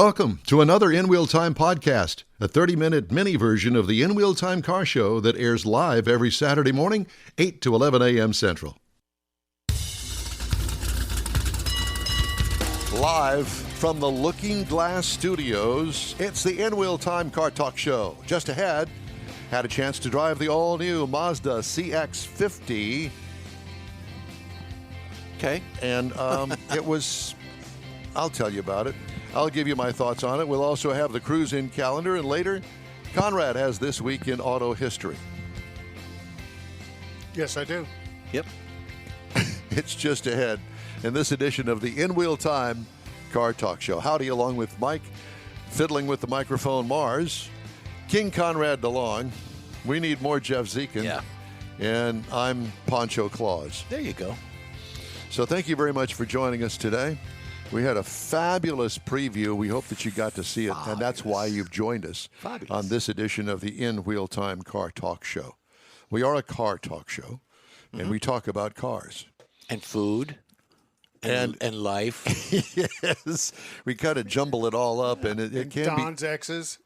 Welcome to another In Wheel Time podcast, a 30-minute mini version of the In Wheel Time car show that airs live every Saturday morning, 8 to 11 a.m. Central. Live from the Looking Glass Studios, it's the In Wheel Time Car Talk Show. Just ahead, had a chance to drive the all-new Mazda CX-50. Okay. And it was, I'll tell you about it. I'll give you my thoughts on it. We'll also have the cruise-in calendar, and later, Conrad has This Week in Auto History. Yes, I do. Yep. It's just ahead in this edition of the In Wheel Time Car Talk Show. Howdy, along with Mike, fiddling with the microphone, Mars, King Conrad DeLong. We need more Jeff Zekin. Yeah. And I'm Poncho Claus. There you go. So thank you very much for joining us today. We had a fabulous preview. We hope that you got to see it, and that's why you've joined us on this edition of the In Wheel Time Car Talk Show. We are a car talk show, and we talk about cars. And food. And life. Yes. We kind of jumble it all up, and it can Don's exes.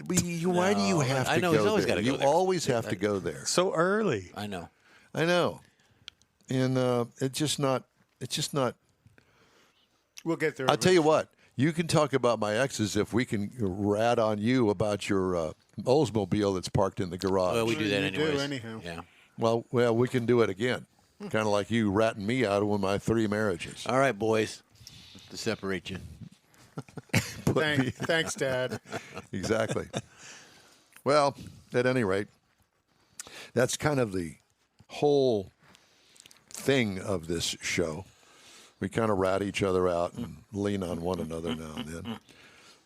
be. Why do you have to I know, go he's always there? gotta go You there. always have to go there. So early. I know. I know. And it's just not. We'll get there. I'll tell you what. You can talk about my exes if we can rat on you about your Oldsmobile that's parked in the garage. Well, we do that You do anyways. anyhow. Yeah. Well, we can do it again. Kind of like you ratting me out of my 3 marriages. All right, boys. To separate you. Thanks, Dad. Exactly. Well, at any rate, that's kind of the whole thing of this show. We kind of rat each other out and lean on one another now and then.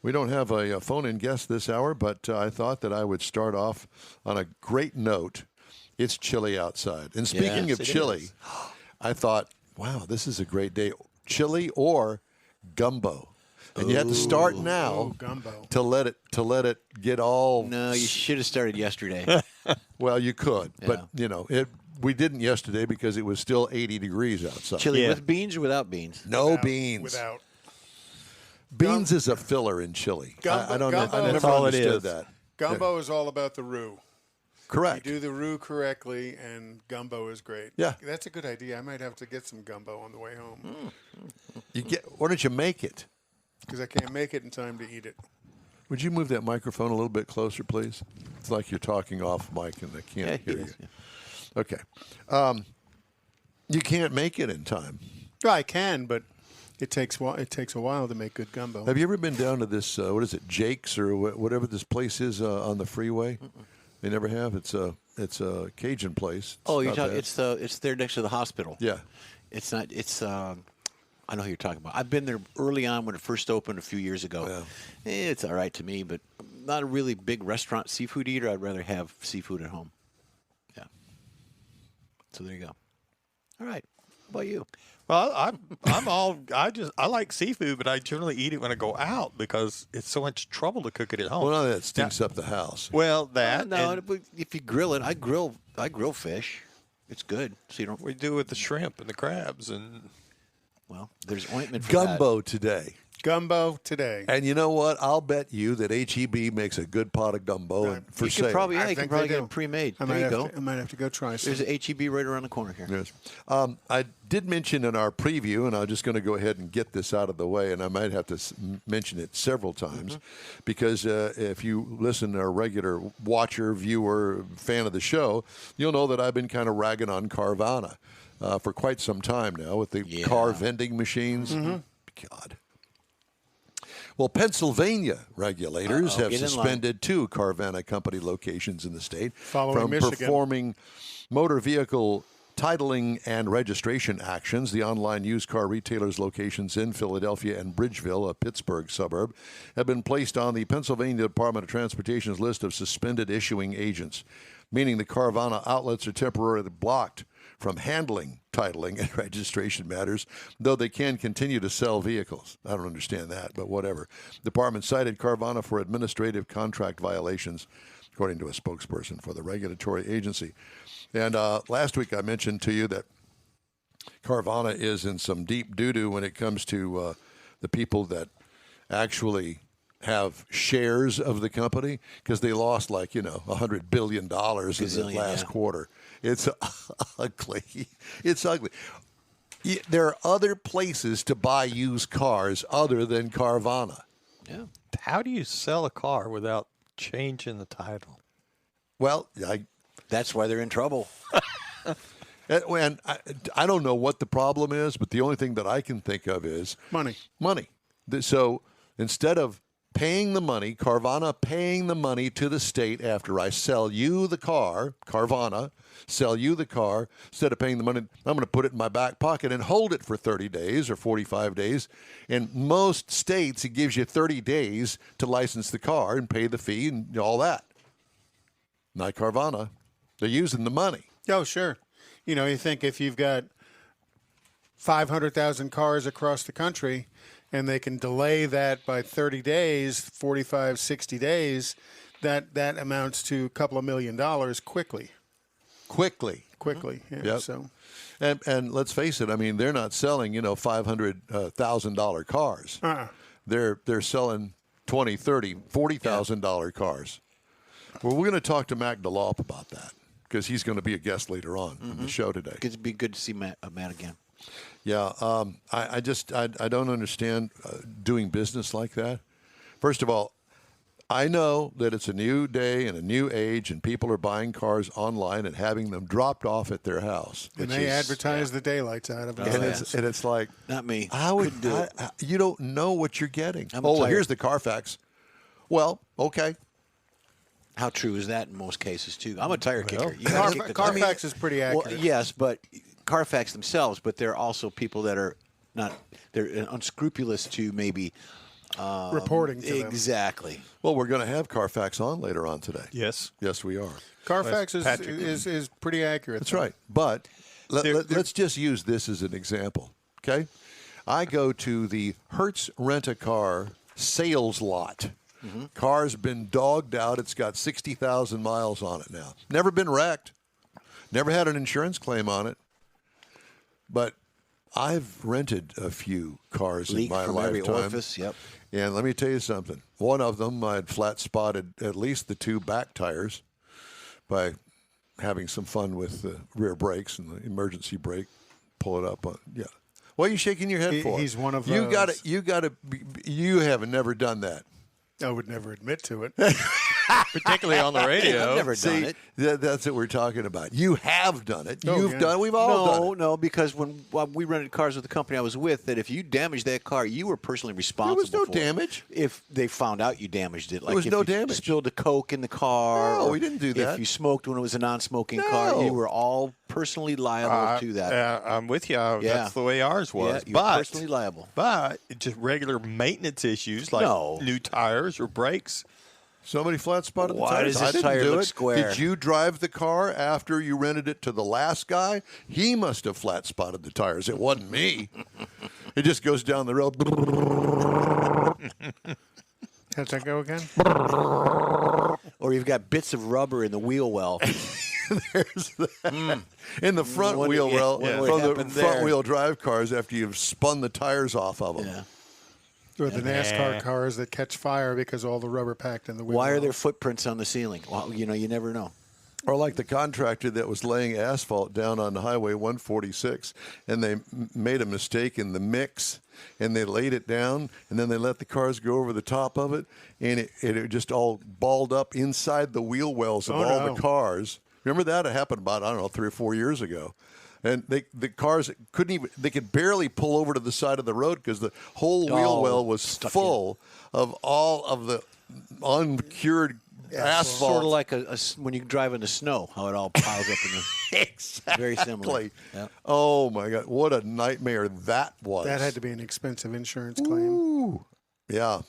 We don't have a phone-in guest this hour, but I thought that I would start off on a great note. It's chilly outside. And speaking Yes, of it chilly, is. I thought, wow, this is a great day. Chili or gumbo. And you have to start now Oh, gumbo. to let it get all. No, you should have started yesterday. Well, you could, but Yeah. we didn't yesterday because it was still 80 degrees outside. Chili Yeah. with beans or without beans? No Without- beans. Without. Beans is a filler in chili. Gumbo- I don't know. I gumbo- never That's all it understood is. that. Gumbo is all about the roux. Correct. You do the roux correctly, and gumbo is great. Yeah. That's a good idea. I might have to get some gumbo on the way home Why don't you make it? because I can't make it in time to eat it. Would you move that microphone a little bit closer, please? It's like you're talking off mic and I Yeah, can't he hear is, you. Okay. You can't make it in time. Well, I can, but it takes a while to make good gumbo. Have you ever been down to this, what is it, Jake's or whatever this place is on the freeway? They never have. It's a Cajun place. Oh, you're not talking. bad. It's there next to the hospital. Yeah. It's not. It's. I know who you're talking about. I've been there early on when it first opened a few years ago. Yeah. It's all right to me, but I'm not a really big restaurant seafood eater. I'd rather have seafood at home. Yeah. So there you go. All right. How about you? Well, I like seafood, but I generally eat it when I go out because it's so much trouble to cook it at home. Well, that stinks up the house. Well, that No, and but if you grill it, I grill fish. It's good. So you don't. we do with the shrimp and the crabs and Well, there's ointment for that. Gumbo today. Gumbo today. And you know what? I'll bet you that HEB makes a good pot of gumbo and for You sale. can probably, I you can think probably they get do. it pre-made. I There might you have go. I might have to go try some. There's an HEB right around the corner here. Yes. I did mention in our preview, and I'm just going to go ahead and get this out of the way, and I might have to mention it several times because if you listen to a regular watcher, viewer, fan of the show, you'll know that I've been kind of ragging on Carvana for quite some time now with the car vending machines. God. Well, Pennsylvania regulators have Get in line. suspended 2 Carvana company locations in the state Following from Michigan. performing motor vehicle titling and registration actions. The online used car retailers' locations in Philadelphia and Bridgeville, a Pittsburgh suburb, have been placed on the Pennsylvania Department of Transportation's list of suspended issuing agents, meaning the Carvana outlets are temporarily blocked from handling titling and registration matters, though they can continue to sell vehicles. I don't understand that, but whatever. The department cited Carvana for administrative contract violations, according to a spokesperson for the regulatory agency. And last week I mentioned to you that Carvana is in some deep doo-doo when it comes to the people that actually have shares of the company because they lost like $100 billion in the last quarter. It's ugly. It's ugly. There are other places to buy used cars other than Carvana. Yeah. How do you sell a car without changing the title? Well, That's why they're in trouble. and I don't know what the problem is, but the only thing that I can think of is Money. So instead of paying the money, Carvana paying the money to the state after I sell you the car, Carvana, sell you the car, instead of paying the money, I'm going to put it in my back pocket and hold it for 30 days or 45 days. In most states, it gives you 30 days to license the car and pay the fee and all that. Not Carvana. They're using the money. Oh, sure. You think if you've got 500,000 cars across the country and they can delay that by 30 days, 45, 60 days, that amounts to a couple of $1 million quickly. Quickly. Yeah, Yep. So. And let's face it, I mean, they're not selling, $500,000 cars. They're selling $20,000, $30,000, $40,000 cars. Well, we're going to talk to Mac DeLopp about that because he's going to be a guest later on in the show today. It'd be good to see Matt again. Yeah, I don't understand doing business like that. First of all, I know that it's a new day and a new age, and people are buying cars online and having them dropped off at their house. And they advertise the daylights out of it. And it's like, Not me. couldn't do it. You don't know what you're getting. I'm tired. Here's the Carfax. Well, okay. How true is that in most cases, too? I'm a tire kicker. You gotta kick the tire. Carfax is pretty accurate. Well, yes, but Carfax themselves, but there are also people that are they're unscrupulous to maybe reporting to them. Exactly. Well, we're going to have Carfax on later on today. Yes. Yes, we are. Carfax Patrick. is pretty accurate. That's right. But let's just use this as an example, okay? I go to the Hertz Rent-A-Car sales lot. Car's been dogged out. It's got 60,000 miles on it now. Never been wrecked. Never had an insurance claim on it. But I've rented a few cars Leak in my from lifetime. every orifice, yep. And let me tell you something. One of them, I'd flat spotted at least the two back tires by having some fun with the rear brakes and the emergency brake. Pull it up. What are you shaking your head for? He's one of you. those. You have never done that. I would never admit to it. Particularly on the radio. I've never done it. That's what we're talking about. You have done it. Oh, You've yeah. done it. We've all done it. No, because when we rented cars with the company I was with, that if you damaged that car, you were personally responsible. There was no for it. damage. If they found out you damaged it, like was if no you damage. spilled a Coke in the car. No, or we didn't do that. If you smoked when it was a non-smoking car, you were all personally liable to that. I'm with you. That's the way ours was. Yeah, you were personally liable. But just regular maintenance issues like new tires or brakes. Somebody flat spotted the Why tires. does I this didn't tire do look it. square? Did you drive the car after you rented it to the last guy? He must have flat spotted the tires. It wasn't me. It just goes down the road. How'd that go again? Or you've got bits of rubber in the wheel well. There's that. In the front What- wheel yeah, well, what from the happened front there? wheel drive cars after you've spun the tires off of them. Yeah. Or the NASCAR cars that catch fire because all the rubber packed in the wheel. Why are well. there footprints on the ceiling? Well, you never know. Or like the contractor that was laying asphalt down on Highway 146, and they made a mistake in the mix, and they laid it down, and then they let the cars go over the top of it, and it just all balled up inside the wheel wells of all the cars. Remember that? It happened about, 3 or 4 years ago. And the cars they could barely pull over to the side of the road because the whole wheel well was full of all of the uncured asphalt. Sort of like when you drive in the snow, how it all piles up in the. Exactly. Very similar. Yeah. Oh my God, what a nightmare that was. That had to be an expensive insurance claim. Ooh. Yeah.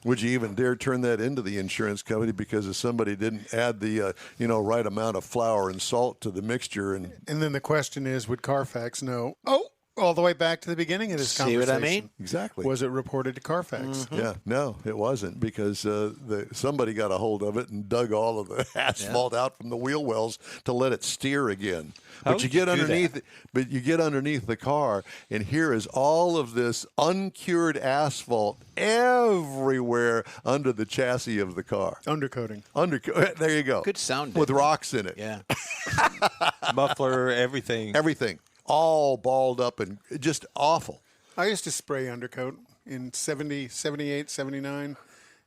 Would you even dare turn that into the insurance company because if somebody didn't add the right amount of flour and salt to the mixture? And then the question is, would Carfax know? all the way back to the beginning of this See conversation. what I mean? Exactly. Was it reported to Carfax? Yeah, no, it wasn't because somebody got a hold of it and dug all of the asphalt out from the wheel wells to let it steer again. How But you would you get do underneath, that? but you get underneath the car, and here is all of this uncured asphalt everywhere under the chassis of the car. Undercoating. There you go. Good sound, with didn't it? rocks in it. Yeah. Muffler, everything. Everything all balled up and just awful. I used to spray undercoat in 70, 78, 79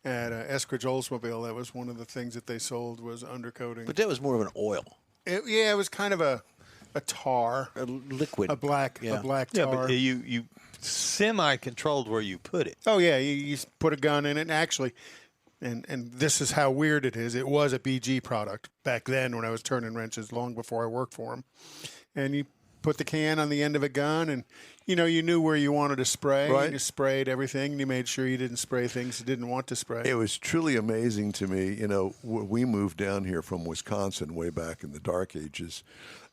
at Eskridge Oldsmobile. That was one of the things that they sold was undercoating. But that was more of an oil. It was kind of a tar, A liquid. a black Yeah. tar. Yeah, but you semi-controlled where you put it. Oh yeah, you put a gun in it. And actually, and this is how weird it is. It was a BG product back then when I was turning wrenches, long before I worked for them. And you put the can on the end of a gun, and you knew where you wanted to spray. Right. And you sprayed everything, and you made sure you didn't spray things you didn't want to spray. It was truly amazing to me. We moved down here from Wisconsin way back in the dark ages.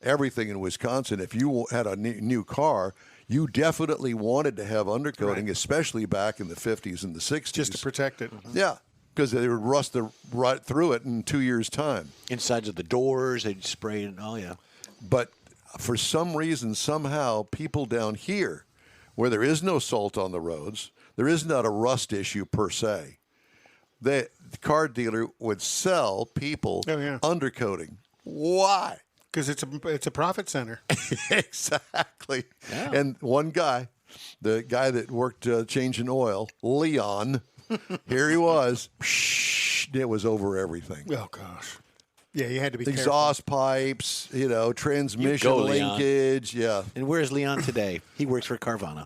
Everything in Wisconsin, if you had a new car, you definitely wanted to have undercoating, especially back in the 50s and the 60s. just to protect it. Yeah, because they would rust right through it in 2 years' time. Insides of the doors, they'd spray it. Oh, yeah. But for some reason, somehow, people down here, where there is no salt on the roads, there is not a rust issue per se, the car dealer would sell people undercoating. Why? Because it's a profit center. Exactly. Yeah. And one guy, the guy that worked changing oil, Leon, here he was. It was over everything. Oh gosh. Yeah, you had to be Exhaust pipes, transmission You go, Leon. linkage. Yeah. And where's Leon today? He works for Carvana.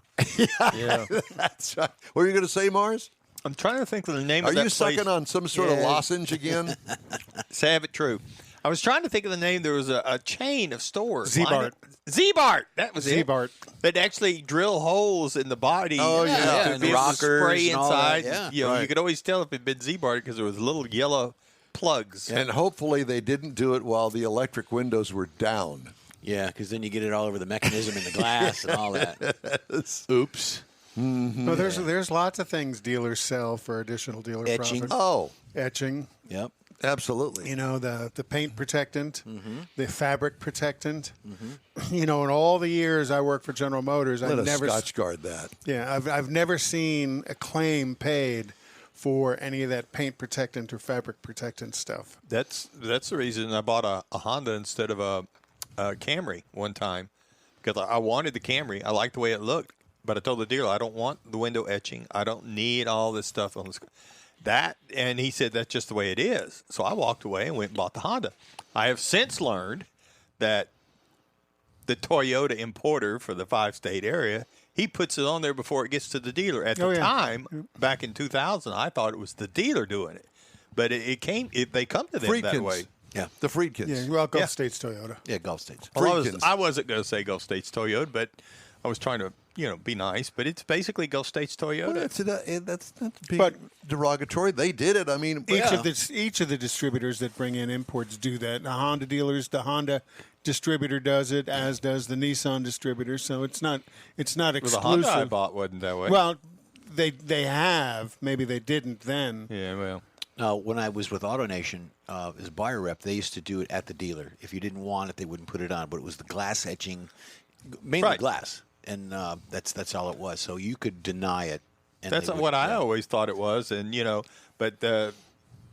Yeah. That's right. What were you going to say, Mars? I'm trying to think of the name Are of that you place. sucking on some sort of lozenge again? Say have it true. I was trying to think of the name. There was a chain of stores. Z-Bart. Z-Bart. That was Z-Bart. it. That actually drill holes in the body. Oh, yeah. To And be able to rockers spray and all that, inside. yeah. Right. You could always tell if it'd been Z-Bart because there was little yellow plugs. And hopefully they didn't do it while the electric windows were down. Yeah, because then you get it all over the mechanism and the glass and all that. Oops. No, there's lots of things dealers sell for additional dealer Etching. profit. Oh, Etching. Yep. absolutely. The paint protectant, the fabric protectant. In all the years I worked for General Motors, Let I've us never Scotch guard that. I've never seen a claim paid for any of that paint protectant or fabric protectant stuff. That's the reason I bought a Honda instead of a Camry one time, because I wanted the Camry. I liked the way it looked, but I told the dealer I don't want the window etching. I don't need all this stuff on this. And he said that's just the way it is. So I walked away and went and bought the Honda. I have since learned that the Toyota importer for the 5-state area, he puts it on there before it gets to the dealer. At the time, back in 2000, I thought it was the dealer doing it, but they come to them that way. Yeah. The Friedkins. Yeah, well, Gulf Yeah. States Toyota. Yeah, Gulf States. Well, Friedkins. I wasn't going to say Gulf States Toyota, but I was trying to be nice. But it's basically Gulf States Toyota. Well, that's not being But- derogatory. They did it. I mean, Each of the distributors that bring in imports do that. The Honda dealers, the Honda distributor does it, as does the Nissan distributor. So it's not Well, the exclusive. Honda I bought wasn't that way. Well, they have. Maybe they didn't then. yeah, well. When I was with AutoNation as buyer rep, they used to do it at the dealer. If you didn't want it, they wouldn't put it on. But it was the glass etching, mainly Right. glass, and that's all it was. So you could deny it. And That's they would- what I yeah. always thought it was, and but the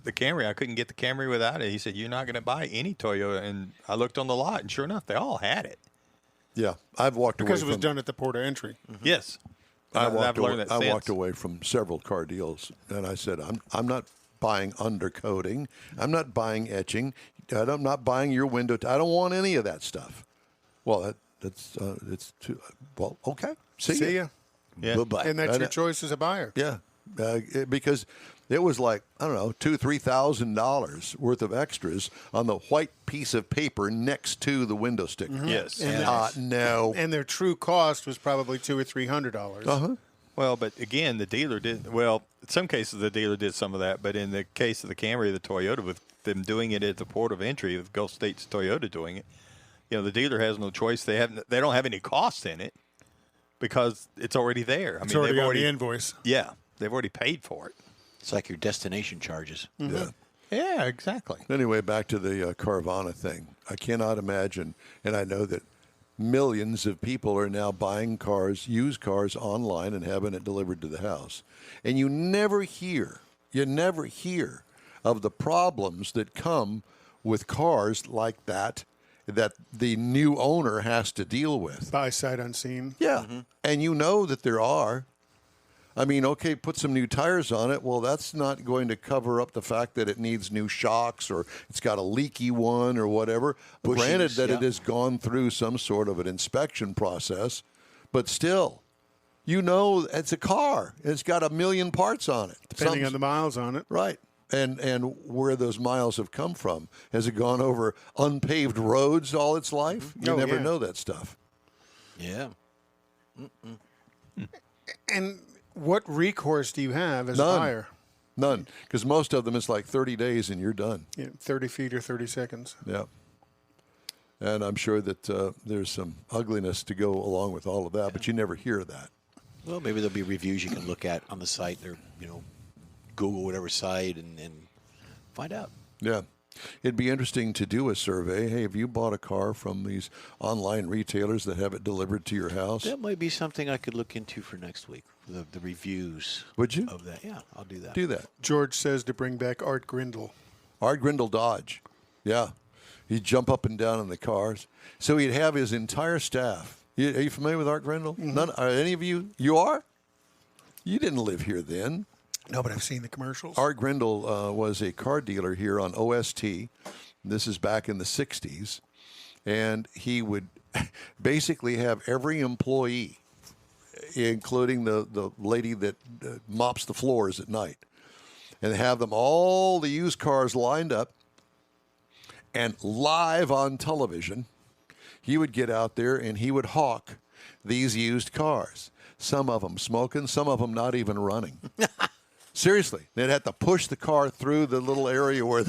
Camry, I couldn't get the Camry without it. He said, "You're not going to buy any Toyota," and I looked on the lot, and sure enough, they all had it. yeah, I've walked Because it away was from. done at the port of entry. Yes, I I've walked learned away, that I since. walked away from several car deals, and I said, I'm not buying undercoating. I'm not buying etching. I'm not buying your window. I don't want any of that stuff. Well, it's too well. Okay, See ya. Yeah. Bye-bye. And that's your choice as a buyer. Yeah, because it was like, I don't know, $2,000-$3,000 worth of extras on the white piece of paper next to the window sticker. Yes. And No. And their true cost was probably $200 or $300. Uh-huh. Well, but again, the dealer did. Well, in some cases, the dealer did some of that, but in the case of the Camry, the Toyota, with them doing it at the port of entry, with Gulf States Toyota doing it, the dealer has no choice. They don't have any cost in it. because it's already there. I It's mean, already they've on already the invoice. yeah, they've already paid for it. It's like your destination charges. Yeah. Yeah, exactly. Anyway, back to the Carvana thing. I cannot imagine, and I know that millions of people are now buying cars, used cars online and having it delivered to the house. And you never hear of the problems that come with cars like that the new owner has to deal with. By sight unseen. Yeah. And you know that there are. I mean, okay, put some new tires on it. Well, that's not going to cover up the fact that it needs new shocks or it's got a leaky one or whatever. Bushings, Granted that yeah. it has gone through some sort of an inspection process, but still, you know it's a car. It's got a million parts on it. Depending on the miles on it. Right. And where those miles have come from. Has it gone over unpaved roads all its life? You Oh, never yeah. know that stuff. Yeah. And what recourse do you have as a None. buyer? None. Because most of them, it's like 30 days and you're done. 30 feet or 30 seconds. Yeah. And I'm sure that there's some ugliness to go along with all of that, but you never hear that. Well, maybe there'll be reviews you can look at on the site or, Google whatever site and find out. Yeah. It'd be interesting to do a survey. Hey, have you bought a car from these online retailers that have it delivered to your house? That might be something I could look into for next week. The reviews. Would you? Of that. Yeah, I'll do that. Do that. George says to bring back Art Grindle. Art Grindle Dodge. Yeah. He'd jump up and down in the cars. So he'd have his entire staff. Are you familiar with Art Grindle? None? Are any of you? You are? You didn't live here then. No, but I've seen the commercials. Art Grindle was a car dealer here on OST. This is back in the 60s. And he would basically have every employee, including the lady that mops the floors at night, and have them all the used cars lined up and live on television. He would get out there and he would hawk these used cars. Some of them smoking, some of them not even running. Seriously, they'd have to push the car through the little area where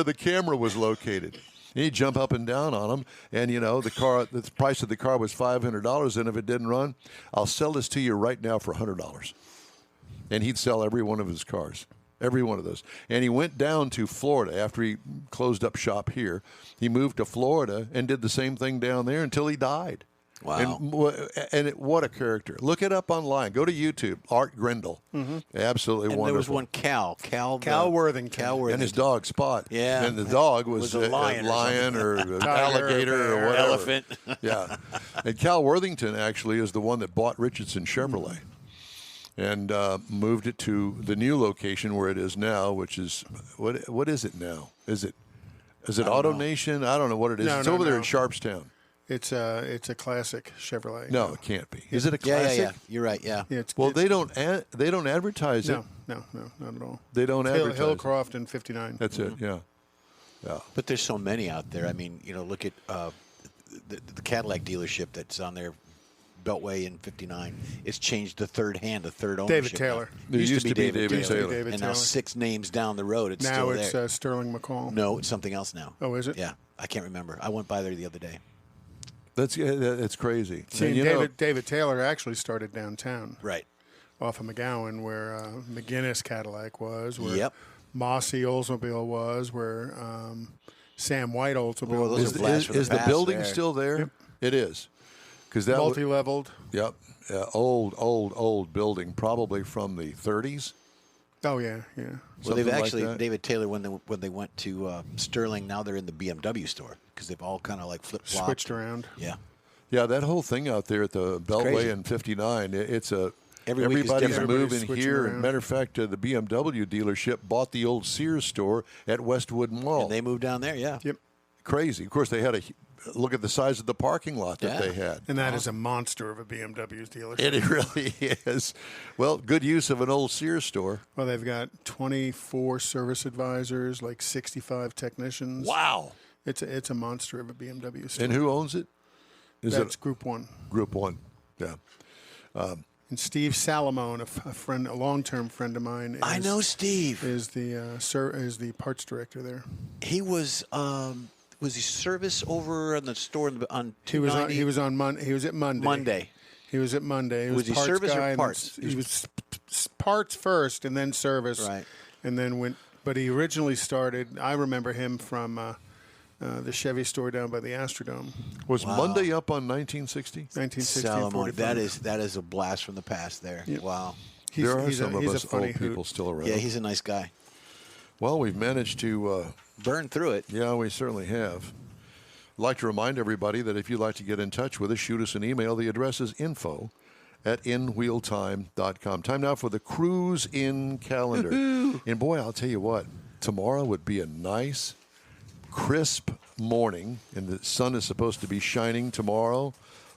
the camera was located. And he'd jump up and down on them, and the price of the car was $500, and if it didn't run, I'll sell this to you right now for $100. And he'd sell every one of his cars, every one of those. And he went down to Florida after he closed up shop here. He moved to Florida and did the same thing down there until he died. Wow. What a character. Look it up online. Go to YouTube. Art Grindle. Absolutely And wonderful. there was one Cal Worthington. Cal Worthington. And his dog, Spot. Yeah. And the dog was, Was a lion or or an Tiger alligator or or whatever. elephant. Yeah. And Cal Worthington actually is the one that bought Richardson Chevrolet and moved it to the new location where it is now, which is, what is it now? Is it Auto Nation? I don't know what it is. No, it's no, over there no. in Sharpstown. It's a classic Chevrolet. No, it can't be. Is it a Yeah, classic? yeah. You're right. Yeah. Yeah, it's, Well, it's, they don't advertise it. No, not at all. They don't advertise it. Hillcroft and 59. That's it. Yeah. But there's so many out there. I mean, look at the Cadillac dealership that's on there, Beltway in 59. It's changed to third ownership. David Taylor. now. It used to be David Used to be Taylor. David And Taylor. now 6 names down the road, it's Now still it's there. Sterling McCall. No, it's something else now. Oh, is it? Yeah, I can't remember. I went by there the other day. That's crazy. See, And, you know, David Taylor actually started downtown. Right. Off of McGowan, where McGinnis Cadillac was, where Yep. Mossy Oldsmobile was, where Sam White Oldsmobile Well, those was. are blasts from the is the past building there. still there? It is. Because that Multi-leveled. Yep. Old building, probably from the 30s. Oh, yeah. Well, Something they've like actually that. David Taylor when they went to Sterling. Now they're in the BMW store because they've all kind of like flip flopped. Switched around. Yeah. Yeah, that whole thing out there at the Beltway crazy. in 59, it's a Every week is everybody's different. moving Everybody's switching here. around. Matter of fact, the BMW dealership bought the old Sears store at Westwood Mall. And they moved down there. Yeah. Yep. Crazy. Of course, they had look at the size of the parking lot that Yeah. they had. And that is a monster of a BMW dealership. It really is. Well, good use of an old Sears store. Well, they've got 24 service advisors, like 65 technicians. Wow. It's a monster of a BMW store. And who owns it? Is That's it Group 1. Group 1? Yeah. And Steve Salamone, a long-term friend of mine. I know Steve. Is the parts director there. He was Was he service over on the store on He was 290? on. He was on Monday. He was at Monday. Monday. He was at Monday. He Was he parts service or guy, and parts? He was parts first, and then service. Right. And then went. But he originally started. I remember him from the Chevy store down by the Astrodome. Was Monday up on 1960? 1960. Salamone. 45. That is a blast from the past there. Yep. Wow. There are he's some a, of he's us a funny old people hoot. still around. Yeah, he's a nice guy. Well, we've managed to. Burn through it. Yeah, we certainly have. I'd like to remind everybody that if you'd like to get in touch with us, shoot us an email. The address is info@inwheeltime.com. Time now for the Cruise In calendar. And boy, I'll tell you what, tomorrow would be a nice, crisp morning, and the sun is supposed to be shining tomorrow.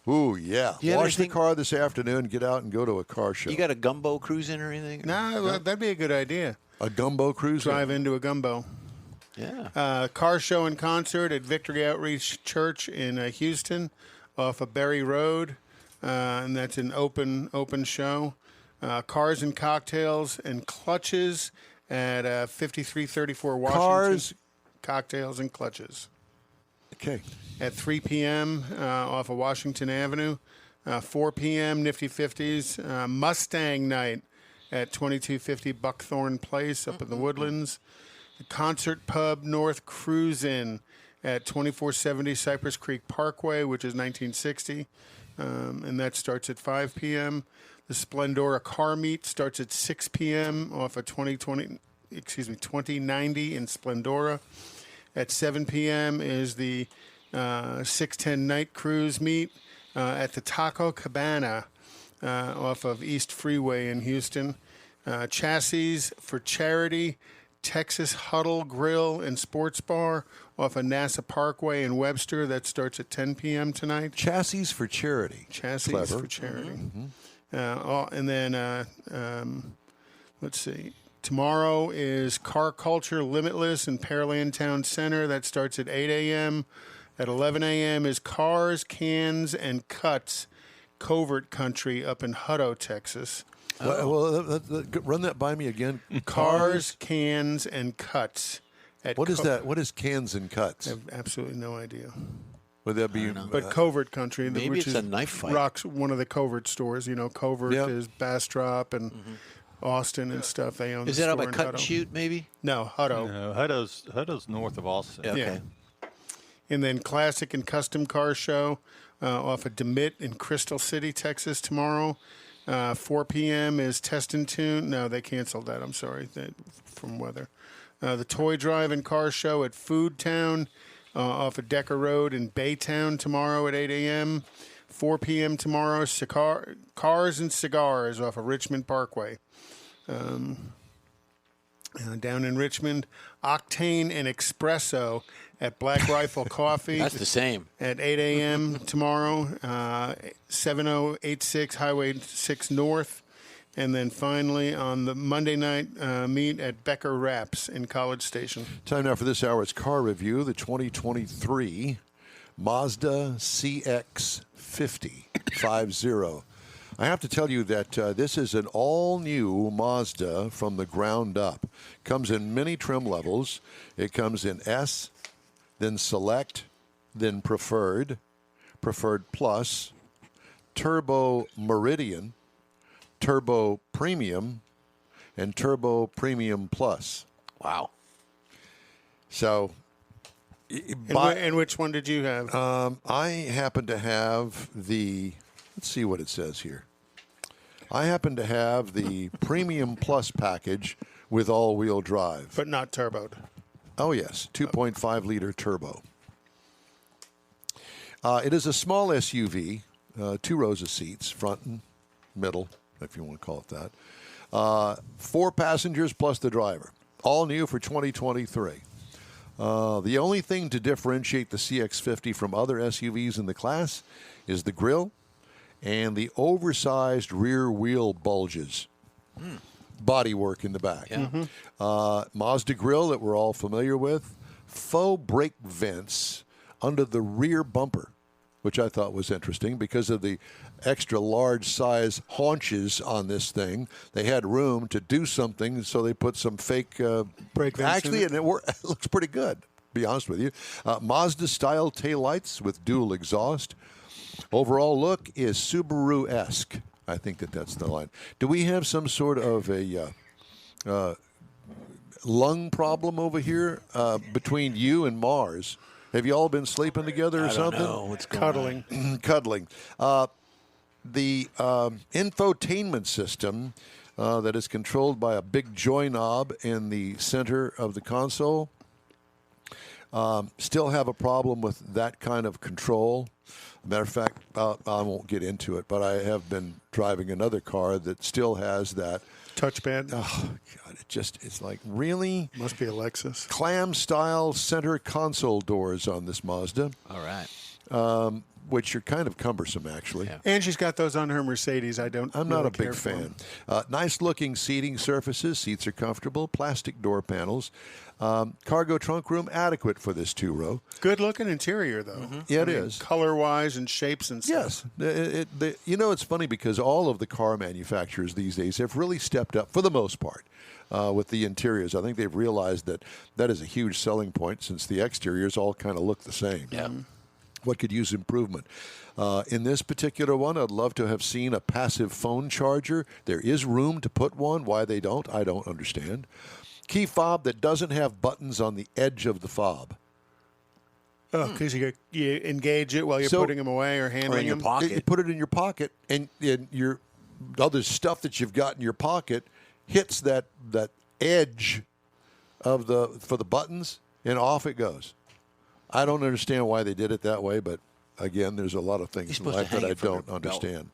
Ooh, yeah. You have Wash the anything- car this afternoon, get out and go to a car show. You got a gumbo cruise in or anything? No, that'd be a good idea. a gumbo cruise? Drive into a gumbo. Yeah. Car show and concert at Victory Outreach Church in Houston, off of Berry Road, and that's an open show. Cars and cocktails and clutches at 5334 Washington. Cars, cocktails and clutches Okay. at 3 p.m. Off of Washington Avenue. 4 p.m. Nifty 50s Mustang night at 2250 Buckthorn Place up in the Woodlands. The Concert Pub North Cruise In at 2470 Cypress Creek Parkway, which is 1960, and that starts at 5 p.m. The Splendora Car Meet starts at 6 p.m. off of 2090 in Splendora. At 7 p.m. is the 610 Night Cruise Meet at the Taco Cabana off of East Freeway in Houston. Chassis for Charity, Texas Huddle Grill and Sports Bar off of NASA Parkway in Webster. That starts at 10 p.m. tonight. Chassis for Charity. Chassis Clever. for Charity. And then, let's see. Tomorrow is Car Culture Limitless in Pearland Town Center. That starts at 8 a.m. At 11 a.m. is Cars, Cans, and Cuts Covert Country up in Hutto, Texas. Well, run that by me again. Cars, Cans, and Cuts. What is that? What is cans and cuts? I have absolutely no idea. Would that be? But Covert Country, Maybe which it's is a knife fight. Rock's one of the Covert stores. You know, Covert Yep. is Bastrop and Austin and stuff. They own. Is the that up store by in Cut and Hutto. Shoot, maybe? No, Hutto. No, Hutto's north of Austin. Okay. Yeah. And then Classic and Custom Car Show off of DeMitt in Crystal City, Texas tomorrow. 4 p.m. is Test and Tune. No, they canceled that. I'm sorry, from weather. The Toy Drive and Car Show at Food Town off of Decker Road in Baytown tomorrow at 8 a.m. 4 p.m. tomorrow, Cars and Cigars off of Richmond Parkway. Down in Richmond, Octane and Espresso at Black Rifle Coffee. That's the same. At 8 a.m. tomorrow, 7086 Highway 6 North. And then finally on the Monday night meet at Becker Wraps in College Station. Time now for this hour's car review, the 2023 Mazda CX-50. 50. I have to tell you that this is an all-new Mazda from the ground up. Comes in many trim levels. It comes in S, then Select, then Preferred, Preferred Plus, Turbo Meridian, Turbo Premium, and Turbo Premium Plus. Wow. So, And which one did you have? I happen to have the, let's see what it says here. I happen to have the Premium Plus package with all-wheel drive. But not turboed. Oh, yes, 2.5 liter turbo. It is a small SUV, 2 rows of seats, front and middle, if you want to call it that. 4 passengers plus the driver. All new for 2023. The only thing to differentiate the CX-50 from other SUVs in the class is the grille and the oversized rear wheel bulges. Bodywork in the back. Yeah. Mazda grille that we're all familiar with. Faux brake vents under the rear bumper, which I thought was interesting because of the extra large size haunches on this thing. They had room to do something, so they put some fake Brake vents in Actually, it? and it looks pretty good. be honest with you. Mazda-style taillights with dual exhaust. Overall look is Subaru-esque. I think that's the line. Do we have some sort of a lung problem over here between you and Mars? Have you all been sleeping together or something? I don't know what's going Cuddling. on. Cuddling. The infotainment system that is controlled by a big joy knob in the center of the console still have a problem with that kind of control. Matter of fact, I won't get into it, but I have been driving another car that still has that. Touchpad. Oh, God, it's like, really? Must be a Lexus. Clam-style center console doors on this Mazda, All right. which are kind of cumbersome, actually. Yeah. And she's got those on her Mercedes. I'm not really a big care for fan. them. Nice-looking seating surfaces. Seats are comfortable. Plastic door panels. Cargo trunk room adequate for this two-row. Good looking interior, though. Yeah, it is. Color-wise and shapes and stuff. Yes. It's funny because all of the car manufacturers these days have really stepped up, for the most part, with the interiors. I think they've realized that is a huge selling point since the exteriors all kind of look the same. Yeah. What could use improvement? In this particular one, I'd love to have seen a passive phone charger. There is room to put one. Why they don't, I don't understand. Key fob that doesn't have buttons on the edge of the fob. Oh, because you engage it while you're putting them away or handling your them. pocket. You put it in your pocket, and your other stuff that you've got in your pocket hits that edge of for the buttons, and off it goes. I don't understand why they did it that way, but again, there's a lot of things in supposed life to hang that I it from don't your belt. understand.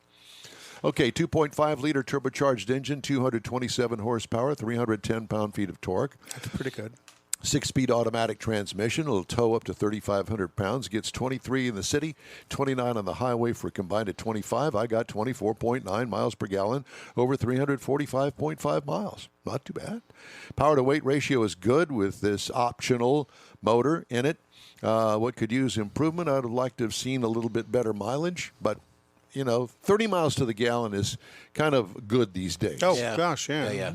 Okay, 2.5-liter turbocharged engine, 227 horsepower, 310 pound-feet of torque. That's pretty good. 6-speed automatic transmission. It'll tow up to 3,500 pounds. Gets 23 in the city, 29 on the highway for a combined at 25. I got 24.9 miles per gallon over 345.5 miles. Not too bad. Power-to-weight ratio is good with this optional motor in it. What could use improvement? I'd like to have seen a little bit better mileage, but 30 miles to the gallon is kind of good these days. Oh, Yeah. gosh, yeah. Yeah.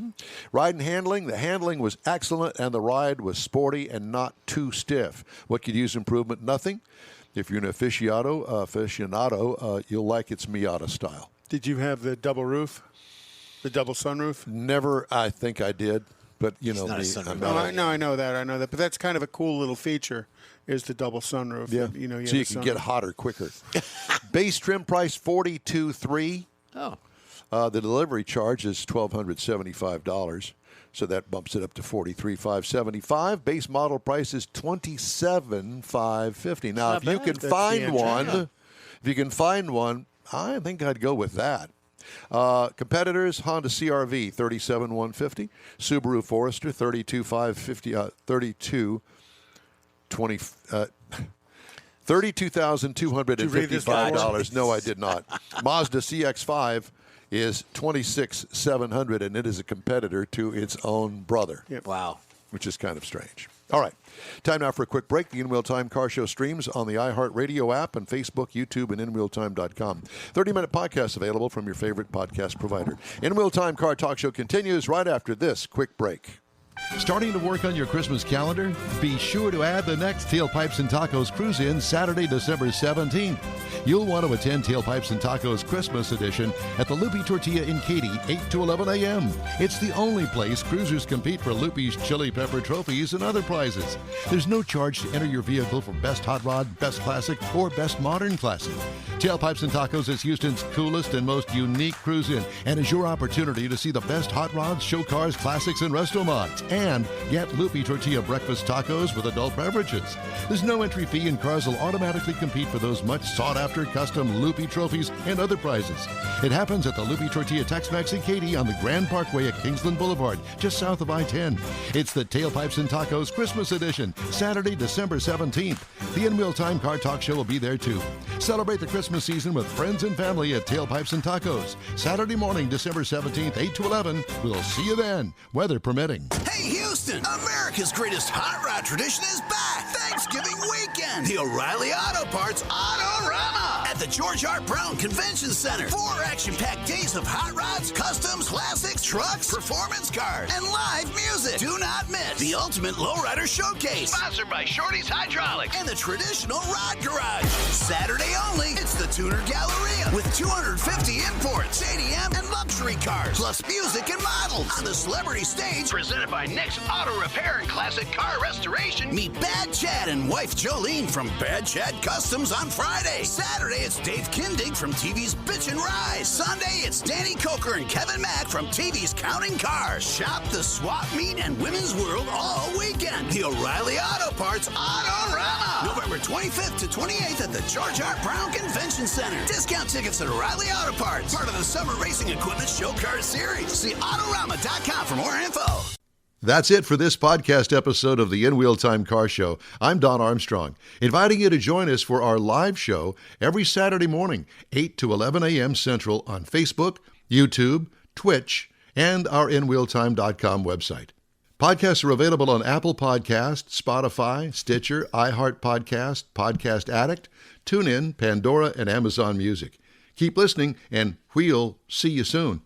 Ride and handling. The handling was excellent, and the ride was sporty and not too stiff. What could use improvement? Nothing. If you're an aficionado, you'll like its Miata style. Did you have the double roof? The double sunroof? Never, I think I did, but not a sunroof. I'm No, not I know that. But that's kind of a cool little feature, is the double sunroof. Yeah, You so have you a can get sunroof. hotter quicker. Base trim price $42,300. Oh. The delivery charge is $1,275, so that bumps it up to $43,575. Base model price is $27,550. Now, not if you bad. can That's the find entry, one, yeah. if you can find one, I think I'd go with that. Competitors: Honda CR-V $37,150, Subaru Forester $32,255. No, I did not. Mazda CX-5 is $26,700, and it is a competitor to its own brother, Wow. which is kind of strange. All right. Time now for a quick break. The In Wheel Time Car Show streams on the iHeartRadio app and Facebook, YouTube, and InWheelTime.com. 30-minute podcast available from your favorite podcast provider. In Wheel Time Car Talk Show continues right after this quick break. Starting to work on your Christmas calendar? Be sure to add the next Tailpipes and Tacos Cruise-In Saturday, December 17th. You'll want to attend Tailpipes and Tacos Christmas Edition at the Loopy Tortilla in Katy, 8 to 11 a.m. It's the only place cruisers compete for Loopy's Chili Pepper trophies and other prizes. There's no charge to enter your vehicle for Best Hot Rod, Best Classic, or Best Modern Classic. Tailpipes and Tacos is Houston's coolest and most unique cruise-in and is your opportunity to see the best hot rods, show cars, classics, and resto mods. And get Loopy Tortilla breakfast tacos with adult beverages. There's no entry fee, and cars will automatically compete for those much sought-after custom Loopy trophies and other prizes. It happens at the Loopy Tortilla Tex-Mex in Katy on the Grand Parkway at Kingsland Boulevard, just south of I-10. It's the Tailpipes and Tacos Christmas Edition, Saturday, December 17th. The In Wheel Time Car Talk Show will be there too. Celebrate the Christmas season with friends and family at Tailpipes and Tacos. Saturday morning, December 17th, 8 to 11. We'll see you then, weather permitting. Hey, Houston, America's greatest hot rod tradition is back. Thanksgiving weekend. The O'Reilly Auto Parts Autorama at the George R. Brown Convention Center. 4 action-packed days of hot rods, customs, classics, trucks, performance cars, and live music. Do not miss the Ultimate Lowrider Showcase, sponsored by Shorty's Hydraulics and the Traditional Rod Garage. Saturday only, it's the Tuner Galleria with 250 imports, JDM, and luxury cars, plus music and models. On the celebrity stage, presented by Nick's Auto Repair and Classic Car Restoration, meet Bad Chad and wife Jolene from Bad Chad Customs on Friday. Saturday, it's Dave Kindig from TV's Bitch and Rise. Sunday, it's Danny Coker and Kevin Mack from TV's Counting Cars. Shop the swap meet and women's world all weekend. The O'Reilly Auto Parts Autorama. November 25th to 28th at the George R. Brown Convention Center. Discount tickets at O'Reilly Auto Parts. Part of the Summer Racing Equipment Show Car Series. See Autorama.com for more info. That's it for this podcast episode of the In Wheel Time Car Show. I'm Don Armstrong, inviting you to join us for our live show every Saturday morning, 8 to 11 a.m. Central on Facebook, YouTube, Twitch, and our InWheelTime.com website. Podcasts are available on Apple Podcasts, Spotify, Stitcher, iHeart Podcast, Podcast Addict, TuneIn, Pandora, and Amazon Music. Keep listening, and we'll see you soon.